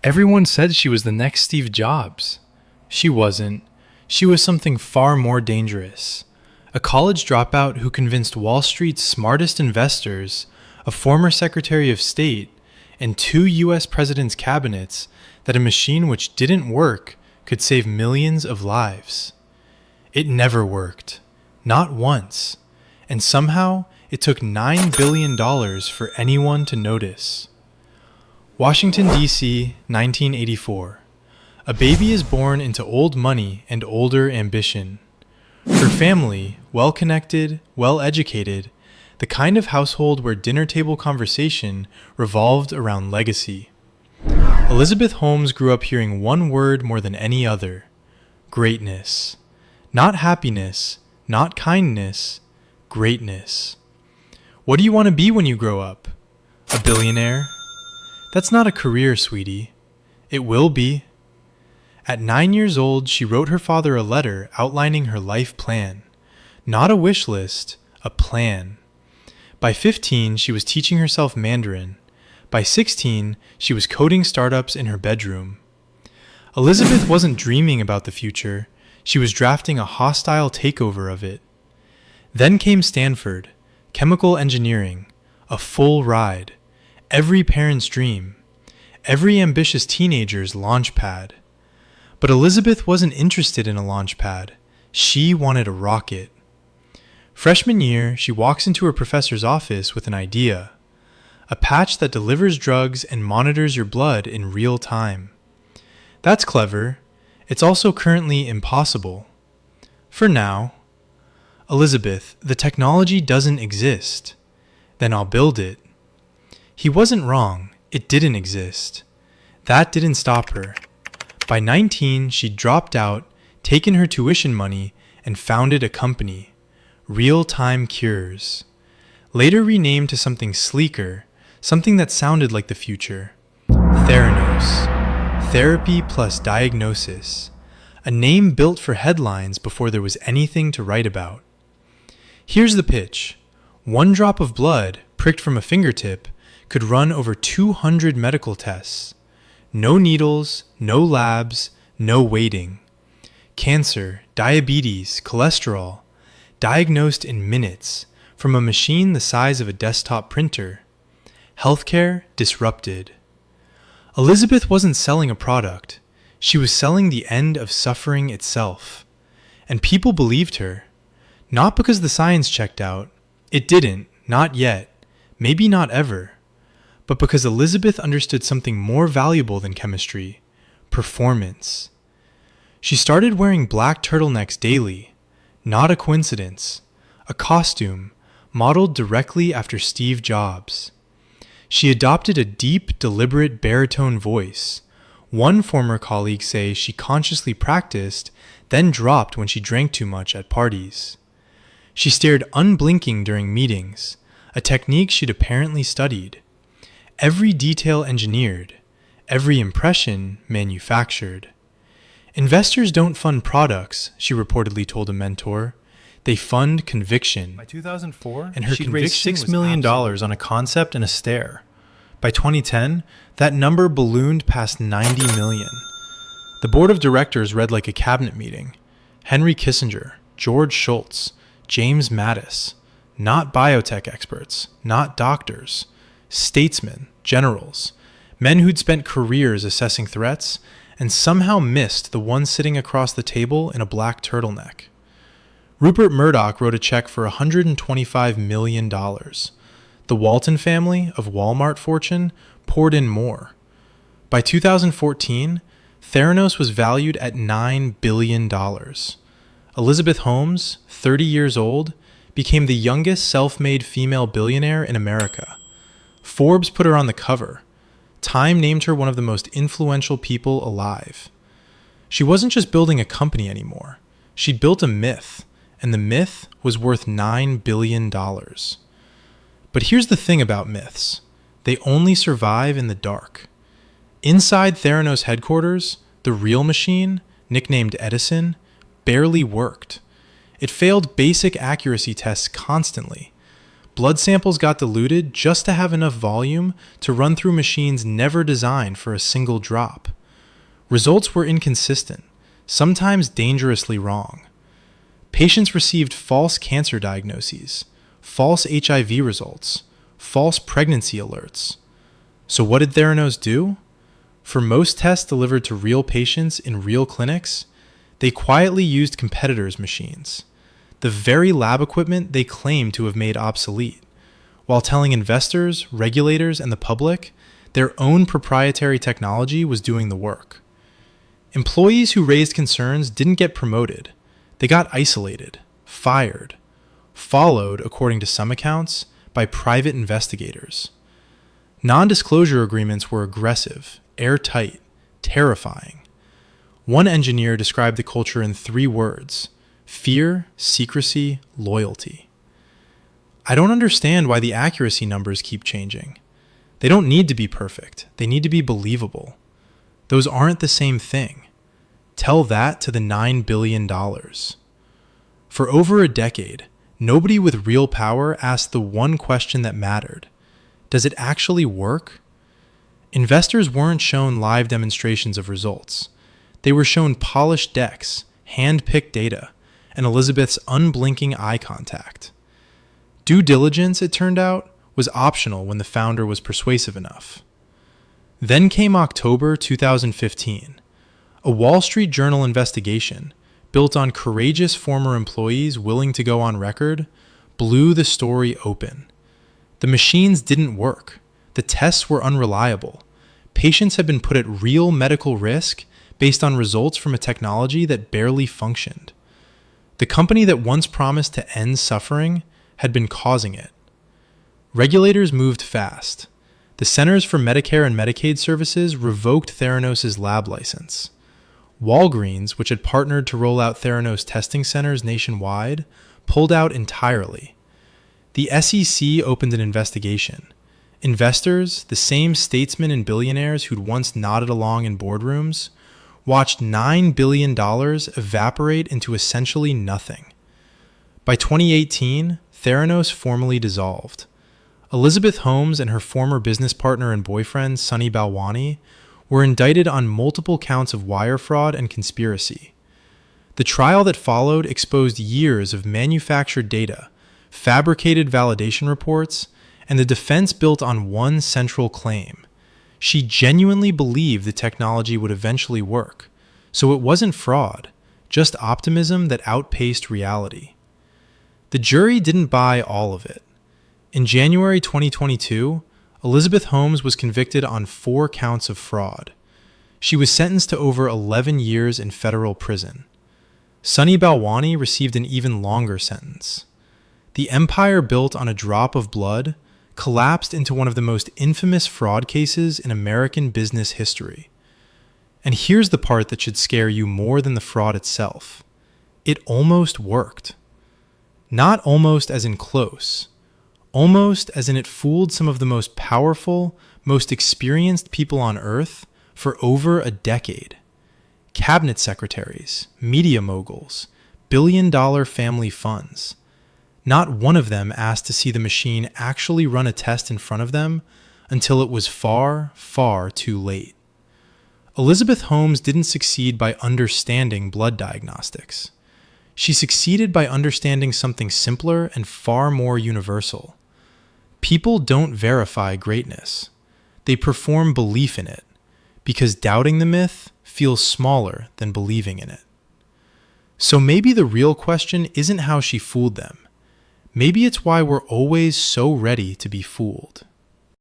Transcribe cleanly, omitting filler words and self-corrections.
Everyone said she was the next Steve Jobs. She wasn't. She was something far more dangerous. A college dropout who convinced Wall Street's smartest investors, a former Secretary of State, and 2 US presidents' cabinets that a machine which didn't work could save millions of lives. It never worked. Not once. And somehow, it took $9 billion for anyone to notice. Washington, D.C., 1984. A baby is born into old money and older ambition. Her family, well-connected, well-educated, the kind of household where dinner table conversation revolved around legacy. Elizabeth Holmes grew up hearing one word more than any other: greatness. Not happiness, not kindness, greatness. What do you want to be when you grow up? A billionaire? That's not a career, sweetie. It will be. At 9 years old, she wrote her father a letter outlining her life plan. Not a wish list, a plan. By 15, she was teaching herself Mandarin. By 16, she was coding startups in her bedroom. Elizabeth wasn't dreaming about the future. She was drafting a hostile takeover of it. Then came Stanford, chemical engineering, a full ride. Every parent's dream, every ambitious teenager's launch pad. But Elizabeth wasn't interested in a launch pad. She wanted a rocket. Freshman year, she walks into her professor's office with an idea. A patch that delivers drugs and monitors your blood in real time. That's clever. It's also currently impossible. For now. Elizabeth, the technology doesn't exist. Then I'll build it. He wasn't wrong. It didn't exist. That didn't stop her. By 19, she'd dropped out, taken her tuition money, and founded a company, Real-Time Cures. Later renamed to something sleeker, something that sounded like the future. Theranos. Therapy plus diagnosis. A name built for headlines before there was anything to write about. Here's the pitch. 1 drop of blood, pricked from a fingertip, could run over 200 medical tests. No needles, no labs, no waiting. Cancer, diabetes, cholesterol, diagnosed in minutes from a machine the size of a desktop printer. Healthcare disrupted. Elizabeth wasn't selling a product. She was selling the end of suffering itself. And people believed her. Not because the science checked out. It didn't, not yet, maybe not ever. But because Elizabeth understood something more valuable than chemistry: performance. She started wearing black turtlenecks daily. Not a coincidence. A costume, modeled directly after Steve Jobs. She adopted a deep, deliberate baritone voice. One former colleague says she consciously practiced, then dropped when she drank too much at parties. She stared unblinking during meetings, a technique she'd apparently studied. Every detail engineered, every impression manufactured. Investors don't fund products, she reportedly told a mentor. They fund conviction. By 2004, and her she'd raised conviction $6 million on a concept and a stare. By 2010, that number ballooned past 90 million. The board of directors read like a cabinet meeting. Henry Kissinger, George Shultz, James Mattis. Not biotech experts, not doctors. Statesmen, generals, men who'd spent careers assessing threats and somehow missed the one sitting across the table in a black turtleneck. Rupert Murdoch wrote a check for $125 million. The Walton family, of Walmart fortune, poured in more. By 2014, Theranos was valued at $9 billion. Elizabeth Holmes, 30 years old, became the youngest self-made female billionaire in America. Forbes put her on the cover. Time named her one of the most influential people alive. She wasn't just building a company anymore. She'd built a myth, and the myth was worth $9 billion. But here's the thing about myths. They only survive in the dark. Inside Theranos headquarters, the real machine, nicknamed Edison, barely worked. It failed basic accuracy tests constantly. Blood samples got diluted just to have enough volume to run through machines never designed for a single drop. Results were inconsistent, sometimes dangerously wrong. Patients received false cancer diagnoses, false HIV results, false pregnancy alerts. So what did Theranos do? For most tests delivered to real patients in real clinics, they quietly used competitors' machines, the very lab equipment they claimed to have made obsolete, while telling investors, regulators, and the public their own proprietary technology was doing the work. Employees who raised concerns didn't get promoted. They got isolated, fired, followed, according to some accounts, by private investigators. Non-disclosure agreements were aggressive, airtight, terrifying. One engineer described the culture in 3 words: fear, secrecy, loyalty. I don't understand why the accuracy numbers keep changing. They don't need to be perfect. They need to be believable. Those aren't the same thing. Tell that to the $9 billion. For over a decade, nobody with real power asked the one question that mattered. Does it actually work? Investors weren't shown live demonstrations of results. They were shown polished decks, hand-picked data, and Elizabeth's unblinking eye contact. Due diligence, it turned out, was optional when the founder was persuasive enough. Then came October 2015. A Wall Street Journal investigation, built on courageous former employees willing to go on record, blew the story open. The machines didn't work. The tests were unreliable. Patients had been put at real medical risk based on results from a technology that barely functioned. The company that once promised to end suffering had been causing it. Regulators moved fast. The Centers for Medicare and Medicaid Services revoked Theranos' lab license. Walgreens, which had partnered to roll out Theranos testing centers nationwide, pulled out entirely. The SEC opened an investigation. Investors, the same statesmen and billionaires who'd once nodded along in boardrooms, watched $9 billion evaporate into essentially nothing. By 2018, Theranos formally dissolved. Elizabeth Holmes and her former business partner and boyfriend, Sunny Balwani, were indicted on multiple counts of wire fraud and conspiracy. The trial that followed exposed years of manufactured data, fabricated validation reports, and the defense built on one central claim. She genuinely believed the technology would eventually work, so it wasn't fraud, just optimism that outpaced reality. The jury didn't buy all of it. In January 2022, Elizabeth Holmes was convicted on 4 counts of fraud. She was sentenced to over 11 years in federal prison. Sunny Balwani received an even longer sentence. The empire built on a drop of blood collapsed into one of the most infamous fraud cases in American business history. And here's the part that should scare you more than the fraud itself. It almost worked. Not almost as in close. Almost as in it fooled some of the most powerful, most experienced people on Earth for over a decade. Cabinet secretaries, media moguls, billion-dollar family funds. Not one of them asked to see the machine actually run a test in front of them until it was far, far too late. Elizabeth Holmes didn't succeed by understanding blood diagnostics. She succeeded by understanding something simpler and far more universal. People don't verify greatness. They perform belief in it, because doubting the myth feels smaller than believing in it. So maybe the real question isn't how she fooled them. Maybe it's why we're always so ready to be fooled.